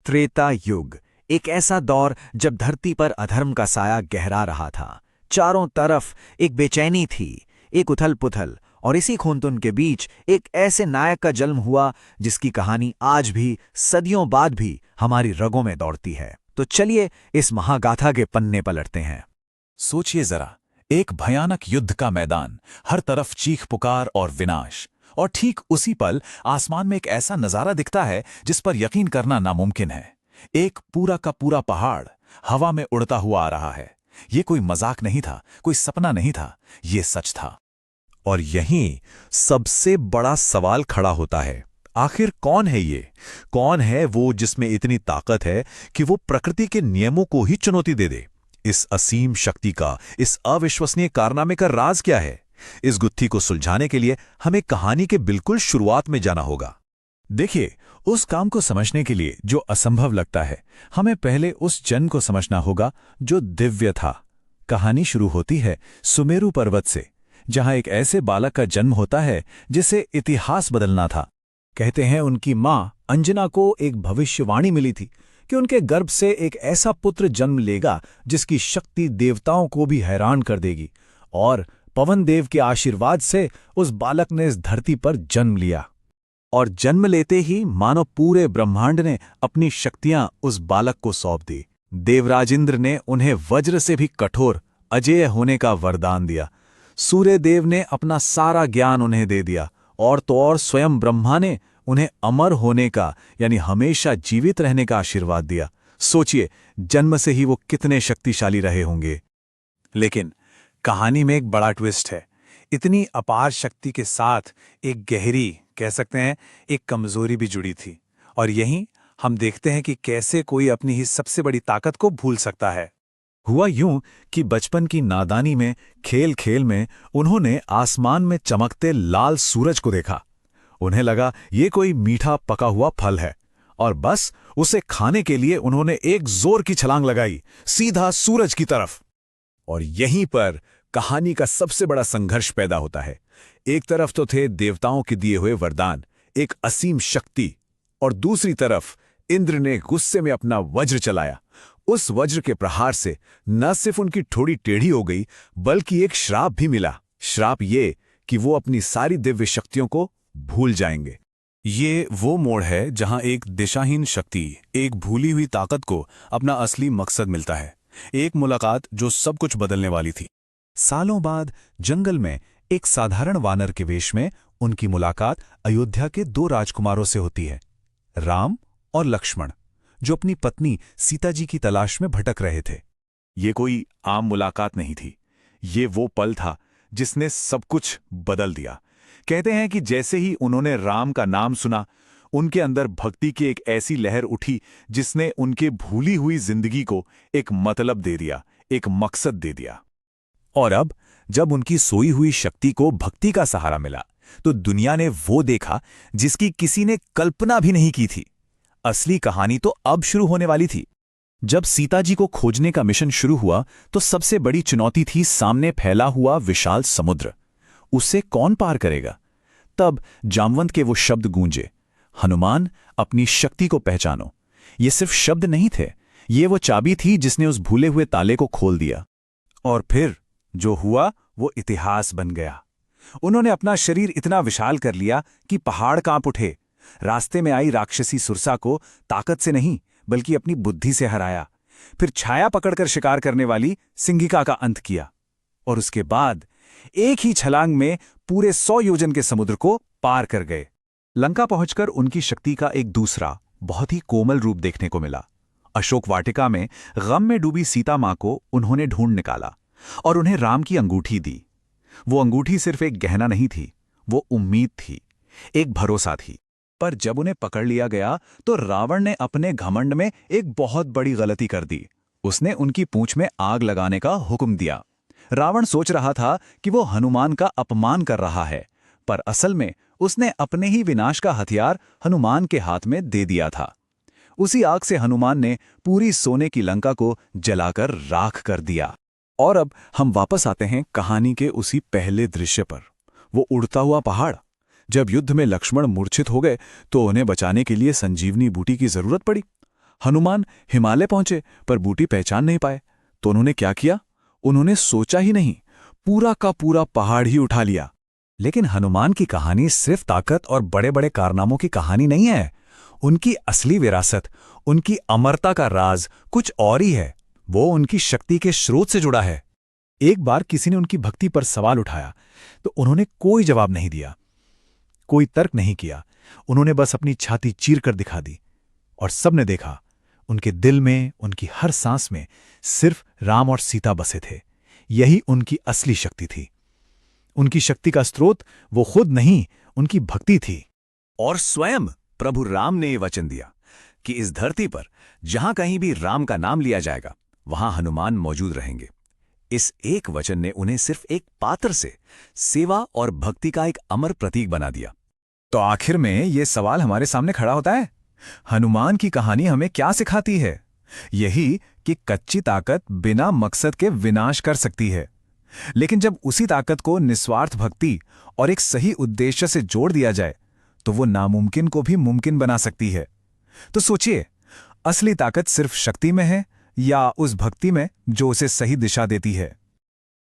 त्रेता युग, एक ऐसा दौर जब धरती पर अधर्म का साया गहरा रहा था। चारों तरफ एक बेचैनी थी, एक उथल पुथल, और इसी खून के बीच एक ऐसे नायक का जन्म हुआ जिसकी कहानी आज भी, सदियों बाद भी हमारी रगों में दौड़ती है। तो चलिए इस महागाथा के पन्ने पलटते हैं। सोचिए जरा, एक भयानक युद्ध का मैदान, हर तरफ चीख पुकार और विनाश, और ठीक उसी पल आसमान में एक ऐसा नजारा दिखता है जिस पर यकीन करना नामुमकिन है। एक पूरा का पूरा पहाड़ हवा में उड़ता हुआ आ रहा है। ये कोई मजाक नहीं था, कोई सपना नहीं था, ये सच था। और यहीं सबसे बड़ा सवाल खड़ा होता है, आखिर कौन है ये? कौन है वो जिसमें इतनी ताकत है कि वो प्रकृति के नियमों को ही चुनौती दे दे? इस असीम शक्ति का, इस अविश्वसनीय कारनामे का राज क्या है? इस गुत्थी को सुलझाने के लिए हमें कहानी के बिल्कुल शुरुआत में जाना होगा। देखिए, उस काम को समझने के लिए जो असंभव लगता है, हमें पहले उस जन को समझना होगा जो दिव्य था। कहानी शुरू होती है सुमेरु पर्वत से, जहां एक ऐसे बालक का जन्म होता है जिसे इतिहास बदलना था। कहते हैं उनकी मां अंजना को एक भविष्यवाणी मिली थी कि उनके गर्भ से एक ऐसा पुत्र जन्म लेगा जिसकी शक्ति देवताओं को भी हैरान कर देगी, और पवन देव के आशीर्वाद से उस बालक ने इस धरती पर जन्म लिया। और जन्म लेते ही मानो पूरे ब्रह्मांड ने अपनी शक्तियां उस बालक को सौंप दी। देवराज इंद्र ने उन्हें वज्र से भी कठोर, अजेय होने का वरदान दिया। सूर्य देव ने अपना सारा ज्ञान उन्हें दे दिया, और तो और स्वयं ब्रह्मा ने उन्हें अमर होने का, यानी हमेशा जीवित रहने का आशीर्वाद दिया। सोचिए, जन्म से ही वो कितने शक्तिशाली रहे होंगे। लेकिन कहानी में एक बड़ा ट्विस्ट है। इतनी अपार शक्ति के साथ एक गहरी, कह सकते हैं एक कमजोरी भी जुड़ी थी। और यहीं हम देखते हैं कि कैसे कोई अपनी ही सबसे बड़ी ताकत को भूल सकता है। हुआ यूं कि बचपन की नादानी में, खेल खेल में उन्होंने आसमान में चमकते लाल सूरज को देखा। उन्हें लगा ये कोई मीठा पका हुआ फल है, और बस उसे खाने के लिए उन्होंने एक जोर की छलांग लगाई, सीधा सूरज की तरफ। और यहीं पर कहानी का सबसे बड़ा संघर्ष पैदा होता है। एक तरफ तो थे देवताओं के दिए हुए वरदान, एक असीम शक्ति, और दूसरी तरफ इंद्र ने गुस्से में अपना वज्र चलाया। उस वज्र के प्रहार से न सिर्फ उनकी ठोड़ी टेढ़ी हो गई, बल्कि एक श्राप भी मिला। श्राप ये कि वो अपनी सारी दिव्य शक्तियों को भूल जाएंगे। ये वो मोड़ है जहां एक दिशाहीन शक्ति, एक भूली हुई ताकत को अपना असली मकसद मिलता है। एक मुलाकात जो सब कुछ बदलने वाली थी। सालों बाद जंगल में एक साधारण वानर के वेश में उनकी मुलाकात अयोध्या के दो राजकुमारों से होती है, राम और लक्ष्मण, जो अपनी पत्नी सीता जी की तलाश में भटक रहे थे। ये कोई आम मुलाकात नहीं थी, ये वो पल था जिसने सब कुछ बदल दिया। कहते हैं कि जैसे ही उन्होंने राम का नाम सुना, उनके अंदर भक्ति की एक ऐसी लहर उठी जिसने उनके भूली हुई जिंदगी को एक मतलब दे दिया, एक मकसद दे दिया। और अब जब उनकी सोई हुई शक्ति को भक्ति का सहारा मिला, तो दुनिया ने वो देखा जिसकी किसी ने कल्पना भी नहीं की थी। असली कहानी तो अब शुरू होने वाली थी। जब सीता जी को खोजने का मिशन शुरू हुआ, तो सबसे बड़ी चुनौती थी सामने फैला हुआ विशाल समुद्र। उसे कौन पार करेगा? तब जामवंत के वो शब्द गूंजे, हनुमान, अपनी शक्ति को पहचानो। ये सिर्फ शब्द नहीं थे, ये वो चाबी थी जिसने उस भूले हुए ताले को खोल दिया। और फिर जो हुआ वो इतिहास बन गया। उन्होंने अपना शरीर इतना विशाल कर लिया कि पहाड़ कांप उठे। रास्ते में आई राक्षसी सुरसा को ताकत से नहीं, बल्कि अपनी बुद्धि से हराया। फिर छाया पकड़कर शिकार करने वाली सिंगिका का अंत किया। और उसके बाद एक ही छलांग में पूरे 100 योजन के समुद्र को पार कर गए। लंका पहुंचकर उनकी शक्ति का एक दूसरा, बहुत ही कोमल रूप देखने को मिला। अशोक वाटिका में गम में डूबी सीता मां को उन्होंने ढूंढ निकाला और उन्हें राम की अंगूठी दी। वो अंगूठी सिर्फ एक गहना नहीं थी, वो उम्मीद थी, एक भरोसा थी। पर जब उन्हें पकड़ लिया गया तो रावण ने अपने घमंड में एक बहुत बड़ी गलती कर दी। उसने उनकी पूंछ में आग लगाने का हुक्म दिया। रावण सोच रहा था कि वो हनुमान का अपमान कर रहा है, पर असल में उसने अपने ही विनाश का हथियार हनुमान के हाथ में दे दिया था। उसी आग से हनुमान ने पूरी सोने की लंका को जलाकर राख कर दिया। और अब हम वापस आते हैं कहानी के उसी पहले दृश्य पर, वो उड़ता हुआ पहाड़। जब युद्ध में लक्ष्मण मूर्छित हो गए तो उन्हें बचाने के लिए संजीवनी बूटी की जरूरत पड़ी। हनुमान हिमालय पहुंचे पर बूटी पहचान नहीं पाए। तो उन्होंने क्या किया? उन्होंने सोचा ही नहीं, पूरा का पूरा पहाड़ ही उठा लिया। लेकिन हनुमान की कहानी सिर्फ ताकत और बड़े बड़े कारनामों की कहानी नहीं है। उनकी असली विरासत, उनकी अमरता का राज कुछ और ही है। वो उनकी शक्ति के स्रोत से जुड़ा है। एक बार किसी ने उनकी भक्ति पर सवाल उठाया तो उन्होंने कोई जवाब नहीं दिया, कोई तर्क नहीं किया। उन्होंने बस अपनी छाती चीर कर दिखा दी और सबने देखा, उनके दिल में, उनकी हर सांस में सिर्फ राम और सीता बसे थे। यही उनकी असली शक्ति थी। उनकी शक्ति का स्रोत वो खुद नहीं, उनकी भक्ति थी। और स्वयं प्रभु राम ने ये वचन दिया कि इस धरती पर जहां कहीं भी राम का नाम लिया जाएगा, वहां हनुमान मौजूद रहेंगे। इस एक वचन ने उन्हें सिर्फ एक पात्र से सेवा और भक्ति का एक अमर प्रतीक बना दिया। तो आखिर में ये सवाल हमारे सामने खड़ा होता है, हनुमान की कहानी हमें क्या सिखाती है? यही कि कच्ची ताकत बिना मकसद के विनाश कर सकती है, लेकिन जब उसी ताकत को निस्वार्थ भक्ति और एक सही उद्देश्य से जोड़ दिया जाए तो वो नामुमकिन को भी मुमकिन बना सकती है। तो सोचिए, असली ताकत सिर्फ शक्ति में है या उस भक्ति में जो उसे सही दिशा देती है?